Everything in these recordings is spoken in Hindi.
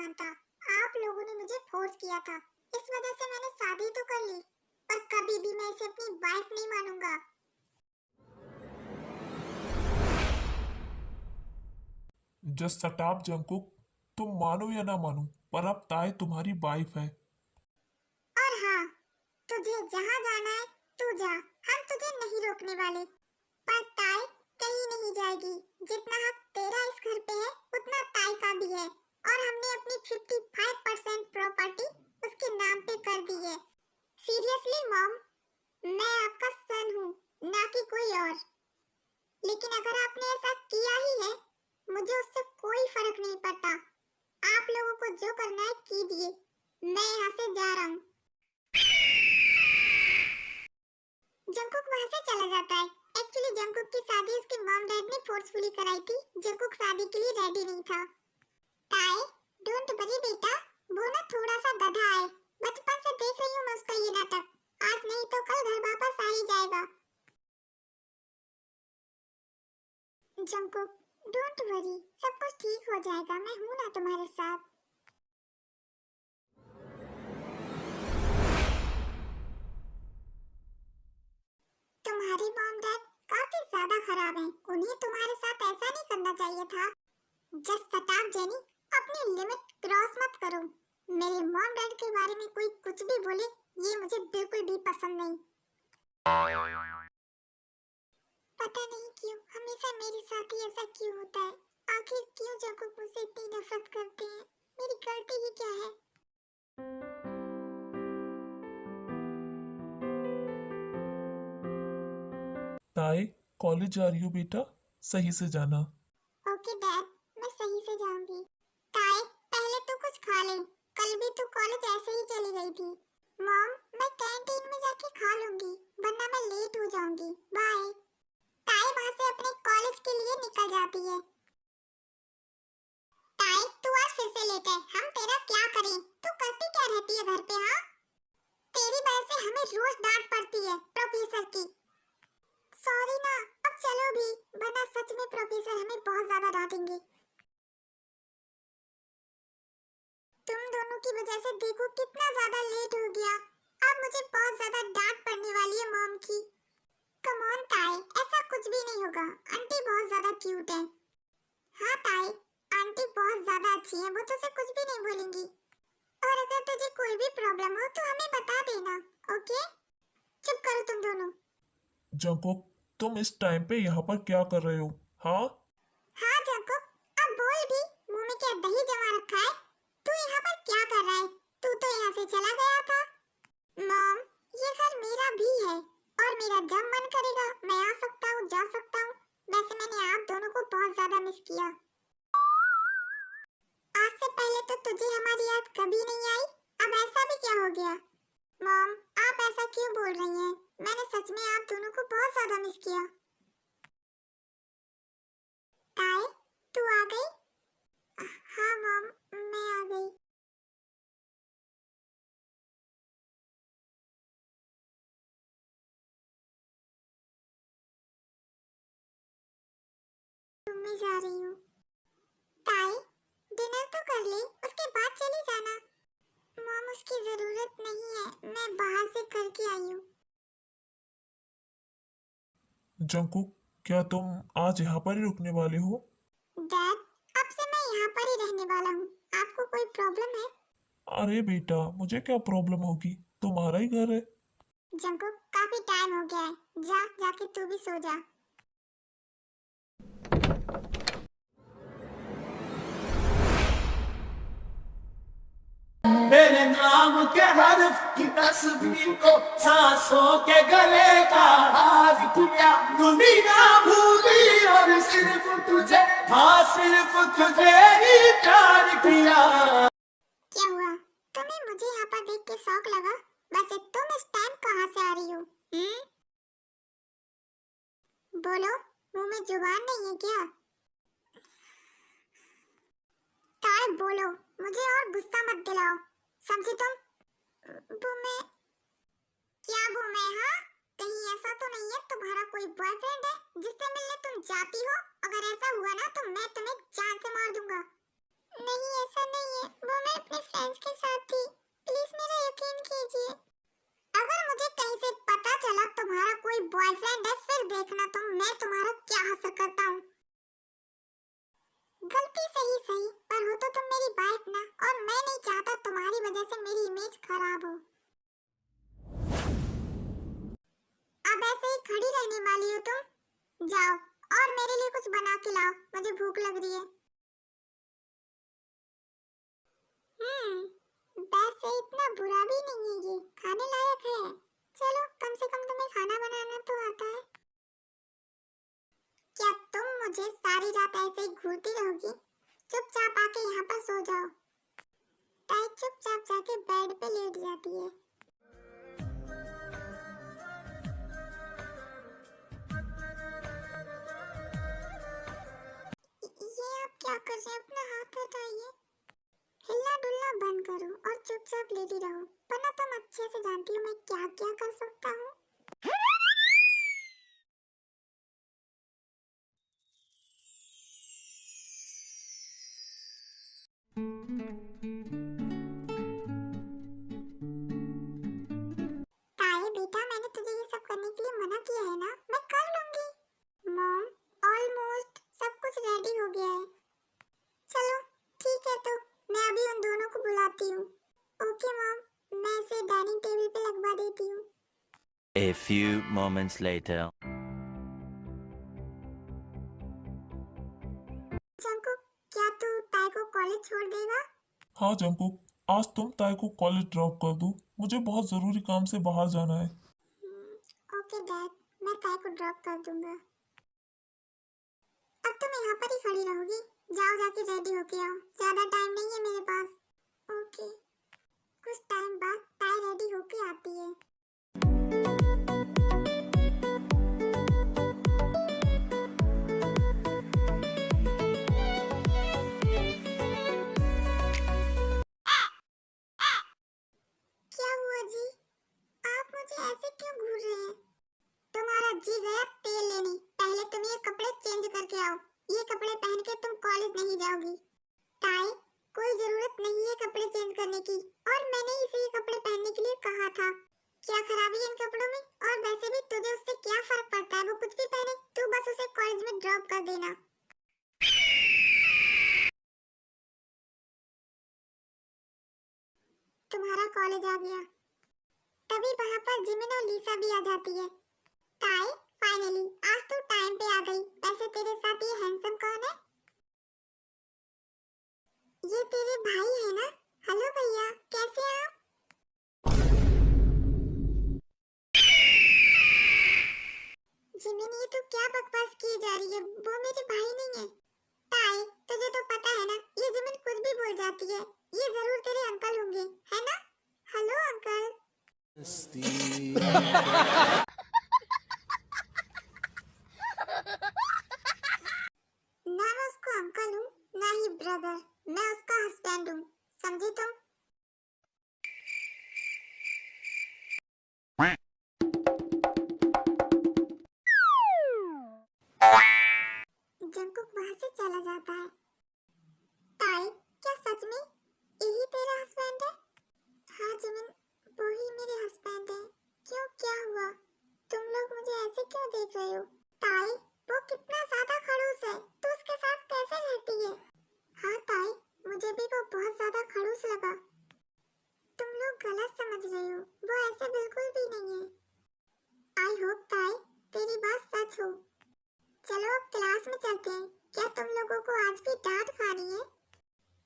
मानता। आप लोगों ने मुझे फोर्स किया था, इस वजह से मैंने शादी तो कर ली, पर कभी भी मैं इसे अपनी वाइफ नहीं मानूंगा। Just shut up Jungkook. तुम मानो या ना मानो, पर अब ताई तुम्हारी वाइफ है। और हाँ, तुझे जहाँ जाना है तू जा, हम तुझे नहीं रोकने वाले। पर ताई कहीं नहीं जाएगी। जितना हक तेरा इस घर पे है उतना ताई का भी है, और हमने अपनी 55% प्रॉपर्टी उसके नाम पे कर दी है। सीरियसली मॉम, मैं आपका सन हूँ, ना कि कोई और। लेकिन अगर आपने ऐसा किया ही है, मुझे उससे कोई फर्क नहीं पड़ता। आप लोगों को जो करना है कीजिए, मैं यहाँ से जा रहा हूँ। जंकुक वहाँ से चला जाता है। एक्चुअली जंकुक की शादी उसके मॉम डैड ने फोर्सफुली कराई थी। जंकुक शादी के लिए रेडी नहीं था। ताए, डोंट वरी बेटा, वो ना थोड़ा सा गधा है। बचपन से देख रही हूँ मैं उसका ये नाटक। आज नहीं तो कल घर वापस आ ही जाएगा। जंकुक, डोंट वरी, सब कुछ ठीक हो जाएगा, मैं हूँ ना तुम्हारे साथ। तुम्हारी मॉम डैड काफी ज्यादा खराब हैं। उन्हें तुम्हारे साथ ऐसा नहीं करना चाहिए था। जस्ट शट अप जेनी, अपनी लिमिट क्रॉस मत करो। मेरे मॉम डैड के बारे में कोई कुछ भी बोले, ये मुझे बिल्कुल भी पसंद नहीं। पता नहीं क्यों हमेशा मेरे साथ ही ऐसा क्यों होता है। आखिर क्यों जंकुक मुझसे इतनी नफरत करते हैं? मेरी गलती ही क्या है? ताई, कॉलेज जा रही हो बेटा, सही से जाना। ओके डैड, मैं सही से जाऊंगी। ताए, पहले तू कुछ खा ले। कल भी तू कॉलेज ऐसे ही चली गई थी। मॉम, मैं कैंटीन में जाके खा लूंगी, वरना मैं लेट हो जाऊंगी। बाय। ताए वहां से अपने कॉलेज के लिए निकल जाती है। ताए, तू आज फिर से लेट है। हम तेरा क्या करें? तू करती क्या रहती है घर पे? हाँ, तेरी वजह से हमें रोज डांट पड़ती है प्रोफेसर की। सॉरी ना, अब चलो भी, वरना सच में प्रोफेसर हमें बहुत ज्यादा डांटेंगे। तुम दोनों की वजह से देखो कितना ज्यादा लेट हो गया। अब मुझे बहुत ज्यादा डांट पड़ने वाली है मॉम की। कम ऑन ताई, ऐसा कुछ भी नहीं होगा। आंटी बहुत ज्यादा क्यूट है। हाँ ताई, आंटी बहुत ज्यादा अच्छी है, वो तुझसे कुछ भी नहीं बोलेंगी। और अगर तुझे कोई भी प्रॉब्लम हो तो हमें बता देना, ओके? चुप करो तुम दोनों। जंकुक, तुम इस टाइम पे यहाँ पर क्या कर रहे हो? हाँ, हाँ जैकब, अब बोल भी, मुंह में क्या दही जमा रखा है? तू यहाँ पर क्या कर रहा है? तू तो यहाँ से चला गया था। मॉम, ये घर मेरा भी है, और मेरा जब मन करेगा मैं आ सकता हूँ, जा सकता हूँ। वैसे मैंने आप दोनों को बहुत ज्यादा मिस किया। आज से पहले तो तुझे हमारी याद कभी नहीं आई, अब ऐसा भी क्या हो गया? मॉम, आप ऐसा क्यों बोल रही हैं? मैंने सच में आप दोनों को बहुत ज्यादा मिस किया। ताए, तू आ गई? हाँ मॉम, मैं आ गई। मैं जा रही हूँ। ताई, डिनर तो कर ले, उसके बाद चली जाना। मॉम, उसकी जरूरत नहीं है, मैं बाहर से करके आई हूँ। जंकुक, क्या तुम आज यहाँ पर ही रुकने वाले हो? डैड, अब से मैं यहाँ पर ही रहने वाला हूँ। आपको कोई प्रॉब्लम है? अरे बेटा, मुझे क्या प्रॉब्लम होगी, तुम्हारा ही घर है। जंको, काफी टाइम हो गया है, जा जाके तू भी सो जा। मेरे नाम के हर्फ की तस्वीर को सांसों के गले का हार किया। दुनिया भूली और सिर्फ तुझे, हाँ सिर्फ तुझे ही प्यार किया। क्या हुआ? तुम्हें मुझे यहाँ पर देख के शौक लगा? वैसे तुम इस टाइम कहाँ से आ रही हो? बोलो, मुंह में जुबान नहीं है क्या? ताए बोलो, मुझे और गुस्सा मत दिलाओ, समझी तुम? वो मैं, क्या वो मैं? हाँ, कहीं ऐसा तो नहीं है तुम्हारा कोई बॉयफ्रेंड है जिससे मिलने तुम जाती हो? अगर ऐसा हुआ ना तो मैं तुम्हें जान से मार दूंगा। नहीं ऐसा नहीं है, वो मैं अपने फ्रेंड्स के साथ थी। प्लीज मेरा यकीन कीजिए। अगर मुझे कहीं से पता चला तुम्हारा कोई बॉयफ्रेंड है, फिर देखना तुम मैं तुम्हारा क्या हासिल करता हूँ। गलती सही सही, पर हो तो तुम मेरी वाइफ ना, और मैं नहीं चाहता तुम्हारी वजह से मेरी इमेज खराब हो। अब ऐसे ही खड़ी रहने वाली हो तुम? जाओ और मेरे लिए कुछ बना के लाओ, मुझे भूख लग रही है। वैसे इतना बुरा भी नहीं है, ये खाने लायक है। चलो कम से कम तुम्हें खाना बनाना तो आता है। क्या तुम मुझे सारी रात ऐसे ही घूरती रहोगी? चुपचाप आके यहाँ पर सो जाओ। ताई चुपचाप जाके बेड पे लेट जाती है। ये आप क्या कर रहे हैं? अपना हाथ हटाइए। हिलना डुलना बंद करो और चुपचाप लेटी रहो, वरना तुम अच्छे से जानती हो मैं क्या क्या कर सकता हूँ। ताए बेटा, मैंने तुझे ये सब करने के लिए मना किया है ना, मैं कर लूंगी। मॉम, ऑलमोस्ट सब कुछ रेडी हो गया है। चलो ठीक है, तो मैं अभी उन दोनों को बुलाती हूँ। ओके मॉम, मैं इसे डाइनिंग टेबल पे लगवा देती हूँ। A few moments later. Jungkook, क्या तू ताई को कॉलेज छोड़ देगा? हाँ जंकुक, आज तुम ताई को कॉलेज ड्रॉप कर दो, मुझे बहुत जरूरी काम से बाहर जाना है। ओके डैड, मैं ताई को ड्रॉप कर दूंगा। अब तुम यहाँ पर ही खड़ी रहोगी? जाओ जाके रेडी होके आओ, ज्यादा टाइम नहीं है मेरे पास। ओके। कुछ टाइम बाद ताई रेडी होके आती है। क्या हुआ जी? आप मुझे ऐसे क्यों घूर रहे हैं? तुम्हारा जी गया तेल लेने, पहले तुम ये कपड़े चेंज करके आओ। ये कपड़े पहन के तुम कॉलेज नहीं जाओगी। ताई, कोई जरूरत नहीं है कपड़े चेंज करने की, और मैंने इसे ये कपड़े पहनने के लिए कहा था। क्या खराबी है इन कपड़ों में? और वैसे भी तुझे उससे क्या फर्क पड़ता है, वो कुछ भी पहने, तू बस उसे कॉलेज में ड्रॉप कर देना। तुम्हारा कॉलेज आ गया। तभी वहाँ पर जिमिन और लीसा भी आ जाती है। ताई, फाइनली आज तू टाइम पे आ गई। वैसे तेरे साथ ये हैंडसम कौन है? ये तेरे भाई है ना? हेलो भैया, कैसे हैं आप? जिमिन, ये तू क्या बकवास किए जा रही है? वो मेरे भाई नहीं है। ताई, तुझे तो पता है ना, ये जिमिन कुछ भी बोल जाती है। ये जरूर तेरे अंकल होंगे, है ना? Hello uncle. ना मैं उसका अंकल हूँ, ना ही ब्रदर। मैं उसका हस्बैंड हूँ, समझी तुम? जंकुक वहाँ से चला जाता है। ताई, क्या सच में यही तेरा हस्बैंड है? हाँ जिमिन, वो ही मेरे हस्बैंड है। क्यों, क्या हुआ? तुम लोग मुझे ऐसे क्यों देख रहे हो? ताई, वो कितना ज्यादा खड़ूस है, तू उसके साथ कैसे रहती है? हाँ ताई, मुझे भी वो बहुत ज्यादा खड़ूस लगा। तुम लोग गलत समझ रहे हो, वो ऐसे बिल्कुल भी नहीं है। आई होप ताई तेरी बात सच हो। चलो अब क्लास में चलते हैं। क्या तुम लोगों को आज भी डांट खानी है?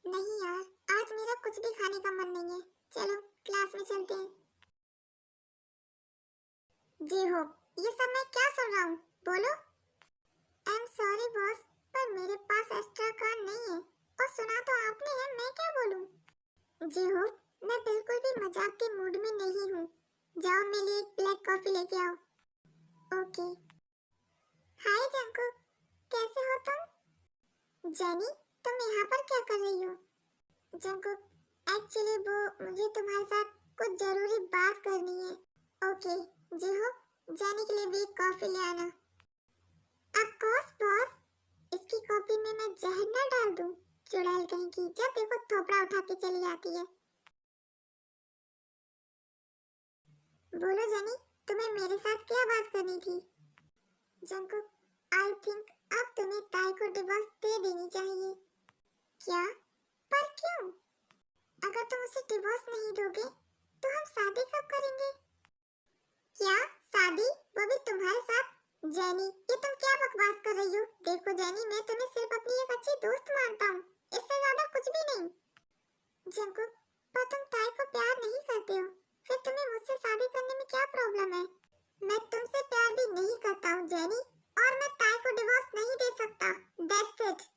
नहीं यार, आज मेरा कुछ भी खाने का मन नहीं है। चलो क्लास में चलते हैं। जी हो, ये सब मैं क्या सुन रहा हूँ? बोलो। आई एम सॉरी बॉस, पर मेरे पास एक्स्ट्रा कार्ड नहीं है। और सुना तो आपने है, मैं क्या बोलूँ? जी हो, मैं बिल्कुल भी मजाक के मूड में नहीं हूँ। जाओ मेरे लिए एक ब्लैक कॉफी लेके आओ। ओके। हाय जंकुक, कैसे हो तुम? जेनी, तुम यहाँ पर क्या कर रही हो? जंकुक, एक्चुअली वो मुझे तुम्हारे साथ कुछ जरूरी बात करनी है। ओके, जी हो, जेनी के लिए भी कॉफी ले आना। ऑफ कोर्स बॉस, इसकी कॉफी में मैं जहर ना डाल दूं? चुड़ैल पागल कहीं की, जब देखो थोपड़ा उठा के चली आती है। बोलो जेनी, तुम्हें मेरे साथ क्या बात करनी थी? जंकुक, आई थिंक अब तुम्हें ताई को डिवोर्स दे देनी चाहिए। क्या? पर क्यों? अगर तुम उसे डिवोर्स नहीं दोगे तो हम शादी कब करेंगे? क्या शादी, वो भी तुम्हारे साथ? जेनी, ये तुम क्या बकवास कर रही हो? देखो जेनी, मैं तुम्हें सिर्फ अपनी एक अच्छी दोस्त मानता हूँ, इससे ज्यादा कुछ भी नहीं। जंकुक, पर तुम ताई को प्यार नहीं करते हो, फिर तुम्हें मुझसे शादी करने में क्या प्रॉब्लम है? मैं तुमसे प्यार भी नहीं करता हूँ जेनी, और मैं ताई को डिवोर्स नहीं दे सकता। That's it.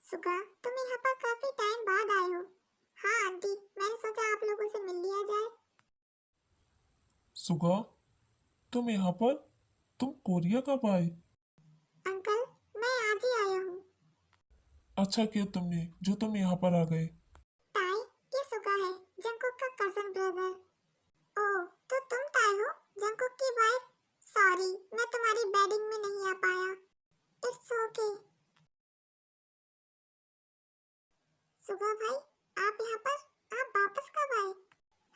सुगा, तुम यहाँ पर काफी टाइम बाद आए हो। हाँ आंटी, मैंने सोचा आप लोगों से मिल लिया जाए। सुगा, तुम यहाँ पर? तुम कोरिया कब आए? अंकल, मैं आज ही आया हूँ। अच्छा किया तुमने जो तुम यहाँ पर आ गए। ताई, ये सुगा है, जंकुक का कजन ब्रदर। ओह, तो तुम ताई हो, जंकुक की वाइफ। सॉरी, मैं तुम्हारी वेडिंग में नहीं आ पाया। It's okay. सुगा भाई, आप यहाँ पर? आप वापस कब आए?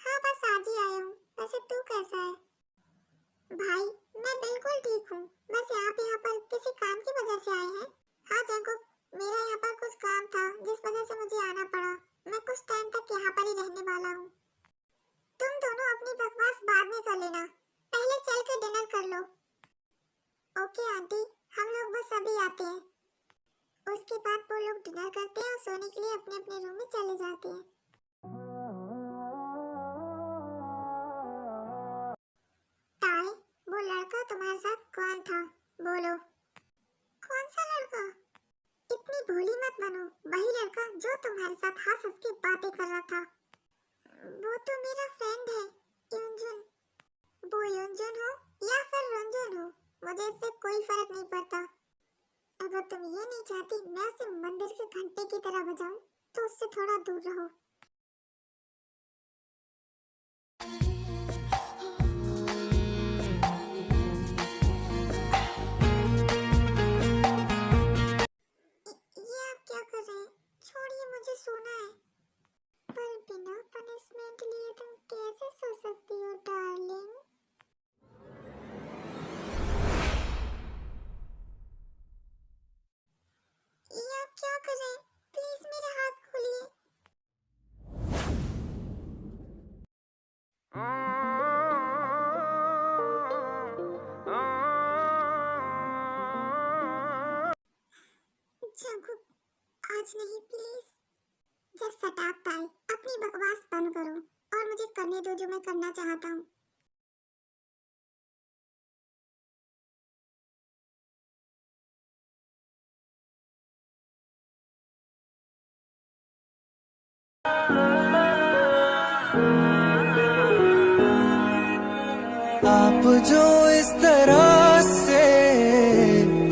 हाँ, बस आज ही आया हूँ। वैसे तू कैसा है? भाई, मैं बिल्कुल ठीक हूँ। वैसे आप यहाँ पर किसी काम की वजह से आए हैं? हाँ जंकुक, मेरा यहाँ पर कुछ काम था जिस वजह से मुझे आना पड़ा। मैं कुछ टाइम तक यहाँ पर ही रहने वाला हूँ। तुम दोनों अपनी बकवास बाद में कर लेना, पहले चल के डिनर कर लो। ओके आंटी, हम लोग बस अभी आते हैं। उसके बाद वो लोग डिनर करते हैं और सोने के लिए अपने अपने रूम में चले जाते हैं। ताई, वो लड़का तुम्हारे साथ कौन था? बोलो। कौन सा लड़का? इतनी भोली मत बनो। वही लड़का जो तुम्हारे साथ हंस हंस के बातें कर रहा था। वो तो मेरा फ्रेंड है, युनजुन। वो युनजुन हो या फिर रंजन हो, मुझे इससे कोई फर्क नहीं पड़ता। अगर तुम ये नहीं चाहती मैं उसे मंदिर के घंटे की तरह बजाऊं, तो उससे थोड़ा दूर रहो। ये आप क्या कर रहे हैं? छोड़िए, मुझे सोना है। पर बिना पनिशमेंट लिए तुम कैसे सो सकती हो डार्लिंग? ये आप क्या कर रहे हैं? प्लीज मेरे हाथ खोलिए। जंकुक, आज नहीं प्लीज। जस्ट शट अप ताई, अपनी बकवास बंद करो और मुझे करने दो जो मैं करना चाहता हूँ। आप जो इस तरह से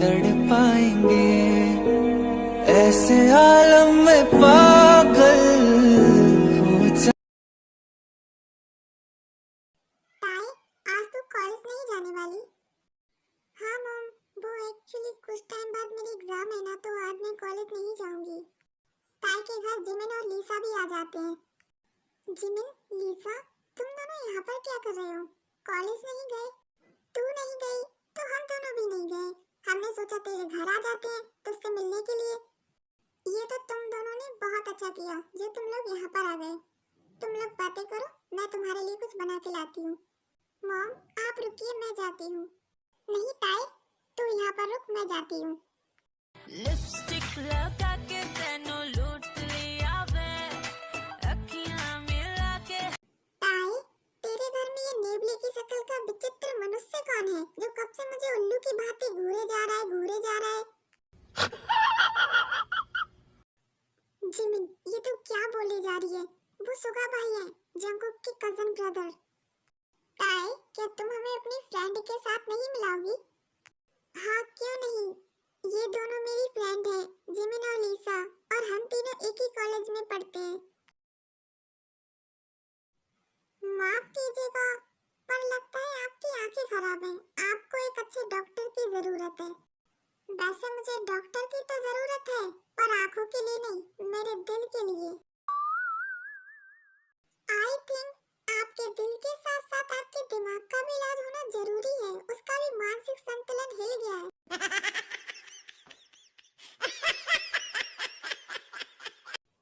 तड़पाएंगे, ऐसे आलम में पागल हो जा। ताई, आज तो कॉलेज नहीं जाने वाली? हाँ मॉम, वो एक्चुअली कुछ टाइम बाद मेरी एग्जाम है ना, तो आज मैं कॉलेज नहीं जाऊंगी। ताई के घर जिमिन और लीसा भी आ जाते हैं। जिमिन, लीसा, तुम दोनों यहाँ पर क्या कर रहे हो? कॉलेज नहीं गए? तू नहीं गई तो हम दोनों भी नहीं गए। हमने सोचा तेरे घर आ जाते हैं तुझसे मिलने के लिए। ये तो तुम दोनों ने बहुत अच्छा किया जो तुम लोग यहाँ पर आ गए। तुम लोग बातें करो, मैं तुम्हारे लिए कुछ बना के लाती हूँ। मॉम, आप रुकिए, मैं जाती हूँ। नहीं ताई, तू यहाँ पर रुक, मैं जाती हूँ। लिपस्टिक लगा के तेनू लूट लिया वे, अखियां मिला के। ताई, तेरे घर में ये नेवले की शक्ल का विचित्र मनुष्य कौन है जो कब से मुझे उल्लू की भांति घूरे जा रहा है, घूरे जा रहा है? जिमिन, ये तू क्या बोले जा रही है? वो सुगा भाई है, जंकुक के कजन ब्रदर। ताई, क्या तुम हमें अपनी फ्रेंड के साथ नहीं मिलाओगी? हाँ, क्यों नहीं। ये दोनों मेरी फ्रेंड है, जिमिन और लीसा, और हम तीनों एक ही कॉलेज में पढ़ते हैं। माफ कीजिएगा, पर डॉक्टर की जरूरत है। वैसे मुझे डॉक्टर की तो जरूरत है, पर आंखों के लिए नहीं, मेरे दिल के लिए। आई थिंक आपके दिल के साथ साथ आपके दिमाग का भी इलाज होना जरूरी है। उसका भी मानसिक संतुलन हिल गया है।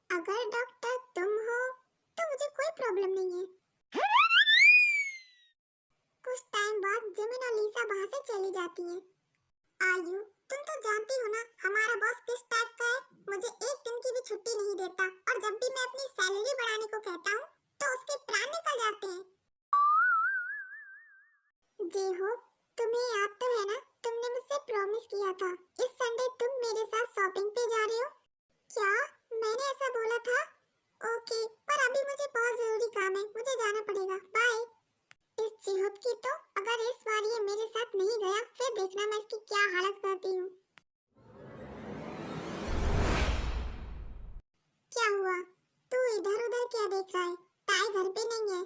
अगर डॉक्टर तुम हो तो मुझे कोई प्रॉब्लम नहीं है। कुछ टाइम बाद जिमिन और लीसा वहां से चली जाती हैं। आयु, तुम तो जानती हो ना हमारा बॉस किस टाइप का है। मुझे एक दिन की भी छुट्टी नहीं देता, और जब भी मैं अपनी सैलरी बढ़ाने को कहता हूँ तो उसके प्राण निकल जाते हैं। जी हो, तुम्हें याद तो है ना, तुमने मुझसे प्रॉमिस किया था इस संडे तुम मेरे साथ शॉपिंग पे जा रहे हो। क्या मैंने ऐसा बोला था? ओके, पर अभी मुझे बहुत जरूरी काम है, मुझे जाना पड़ेगा। बाय। इस चिहुत की तो अगर इस बार ये मेरे साथ नहीं गया फिर देखना मैं इसकी क्या हालत करती हूँ। क्या हुआ? तू इधर उधर क्या देख रहा है? ताई घर पे नहीं है।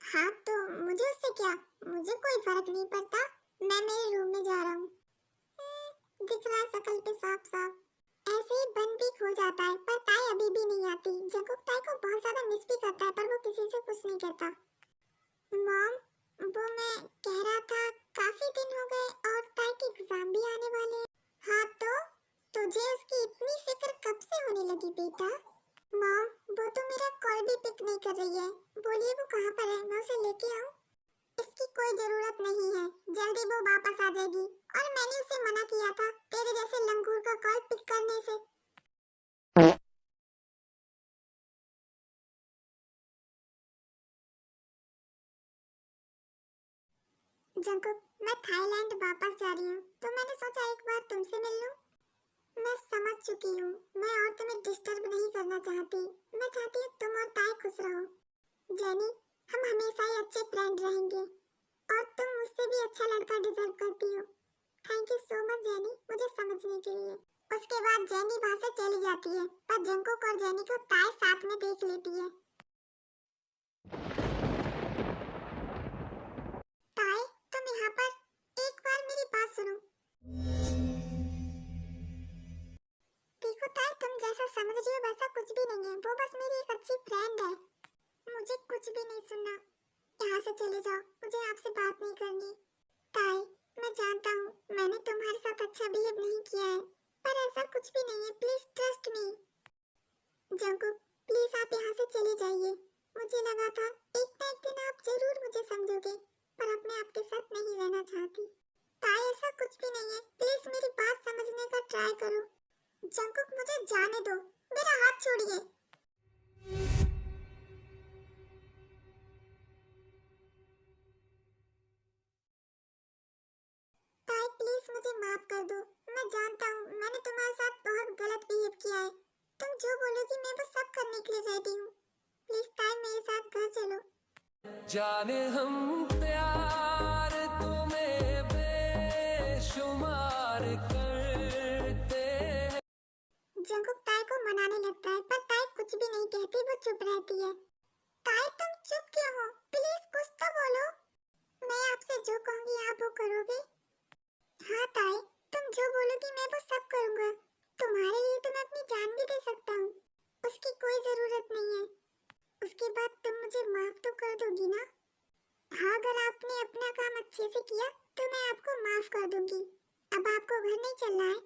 हाँ तो मुझे उससे क्या, मुझे कोई फर्क नहीं पड़ता, मैं मेरे रूम में जा रहा हूँ। दिख रहा है शकल पे साफ साफ। ऐसे ही बन भी खो जाता है, पर ताई अभी भी नहीं आती। जंकुक ताई को बहुत ज्यादा मिस भी करता है, पर वो किसी से कुछ नहीं कहता। मॉम, वो मैं कह रहा था काफी दिन हो गए और ताई के एग्जाम भी आने वाले हैं। हाँ तो तुझे उसकी इतनी फिक्र कब से होने लगी बेटा? मॉम, वो तो मेरा कॉल भी पिक नहीं कर रही है। बोलिए वो कहाँ पर है, मैं उसे लेके आऊँ? इसकी कोई जरूरत नहीं है, जल्दी वो वापस आ जाएगी। और मैंने उसे मना किया था तेरे जैसे लंगूर का कॉल पिक करने से। जंकुक, मैं थाईलैंड वापस जा रही हूँ, तो मैंने सोचा एक बार तुमसे मिल लूं। मैं समझ चुकी हूँ, मैं और तुम्हें डिस्टर्ब नहीं करना चाहती। मैं चाहती हूँ तुम और ताई खुश रहो। जेनी, हम हमेशा ही अच्छे फ्रेंड रहेंगे, और तुम मुझसे भी अच्छा लड़का डिजर्व करती हो। Thank you so much jenny, मुझे समझने के लिए। उसके बाद जेनी वहाँ से चली जाती है, पर जंकुक और जेनी को ताई साथ में देख लेती है। ताई, तुम यहाँ पर, एक बार मेरी बात सुनो। देखो ताई, तुम जैसा समझ रही हो वैसा कुछ भी नहीं है, वो बस मेरी एक अच्छी फ्रेंड है। मुझे कुछ भी नहीं सुनना, यहाँ से चले जाओ, मुझे आपसे बात नहीं करनी। ताई, मैं जानता हूँ मैंने तुम्हारे साथ अच्छा बिहेव नहीं किया है, पर ऐसा कुछ भी नहीं है, please trust me. Jungkook, please आप यहाँ से चले जाइए। मुझे लगा था एक ना एक दिन आप जरूर मुझे समझोगे, पर अब मैं आपके साथ नहीं रहना चाहती। ताई, ऐसा कुछ भी नहीं है, प्लीज मेरी बात समझने का ट्राई करो। जंकुक, मुझे जाने दो, मेरा हाथ छोड़िए। ताई प्लीज मुझे माफ कर दो, मैं जानता हूँ मैंने तुम्हारे साथ बहुत गलत बिहेव किया है। तुम जो बोलोगी मैं वो सब करने के लिए रेडी हूँ। प्लीज ताई मेरे साथ घर चलो। जाने हम प्यार तुम्हें बेशुमार करते हैं। जंकुक ताई को मनाने लगता है, पर ताई कुछ भी नहीं कहती, वो चुप रहती है। ताई तुम चुप क्यों हो? प्लीज कुछ तो बोलो। मैं आपसे जो कहूँगी आप वो करोगे? हाँ ताई, तुम जो बोलोगी मैं वो सब करूँगा। तुम्हारे लिए तो मैं अपनी जान भी दे सकता हूँ, उसकी कोई जरूरत नहीं है। उसके बाद तुम मुझे माफ तो कर दोगी ना? हाँ, अगर आपने अपना काम अच्छे से किया तो मैं आपको माफ कर दूंगी। अब आपको घर नहीं चलना है।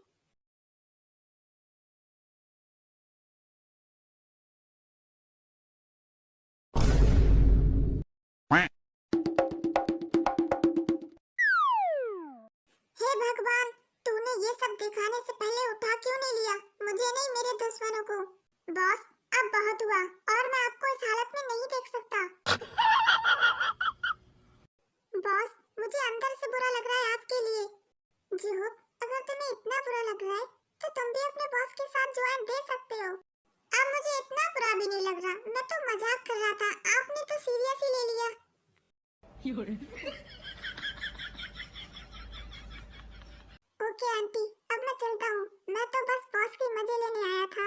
हे भगवान, तूने ये सब दिखाने से पहले उठा क्यों नहीं लिया? मुझे नहीं, मेरे दुश्मनों को। बॉस, अब बहुत हुआ, और मैं आपको इस हालत में नहीं देख सकता। बॉस, मुझे अंदर से बुरा लग रहा है आपके लिए। जीहो, अगर तुम्हें इतना बुरा लग रहा है तो तुम भी अपने बॉस के साथ ज्वाइन दे सकते हो। अब मुझे इतना बुरा भी नहीं लग रहा, मैं तो मजाक कर रहा था, आपने तो सीरियस ही ले लिया। ओके आंटी, अब मैं चलता हूँ, मैं तो बस बॉस के मजे लेने आया था।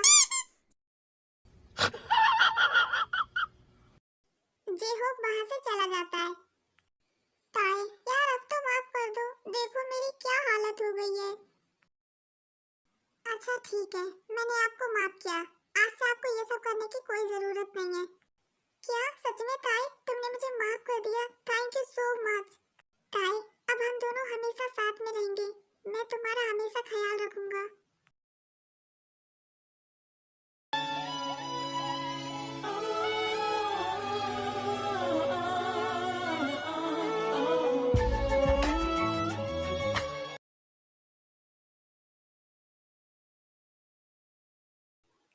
जे होप वहाँ से चला जाता है। ताई, यार अब तो माफ कर दो, अच्छा ठीक है, मैंने आपको माफ किया। आज से आपको ये सब करने की कोई जरूरत नहीं है। क्या सच में ताई, तुमने मुझे माफ कर दिया? Thank you so much. ताई, अब हम दोनों हमेशा साथ में रहेंगे। मैं तुम्हारा हमेशा ख्याल रखूंगा।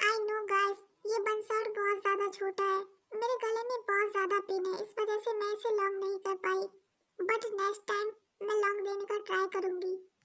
आई नो गाइस, ये बंसर बहुत ज्यादा छोटा है। मेरे गले में बहुत ज्यादा पेन है, इस वजह से मैं इसे लॉन्ग नहीं कर पाई। बट नेक्स्ट टाइम मैं लॉन्ग देने का ट्राई करूंगी।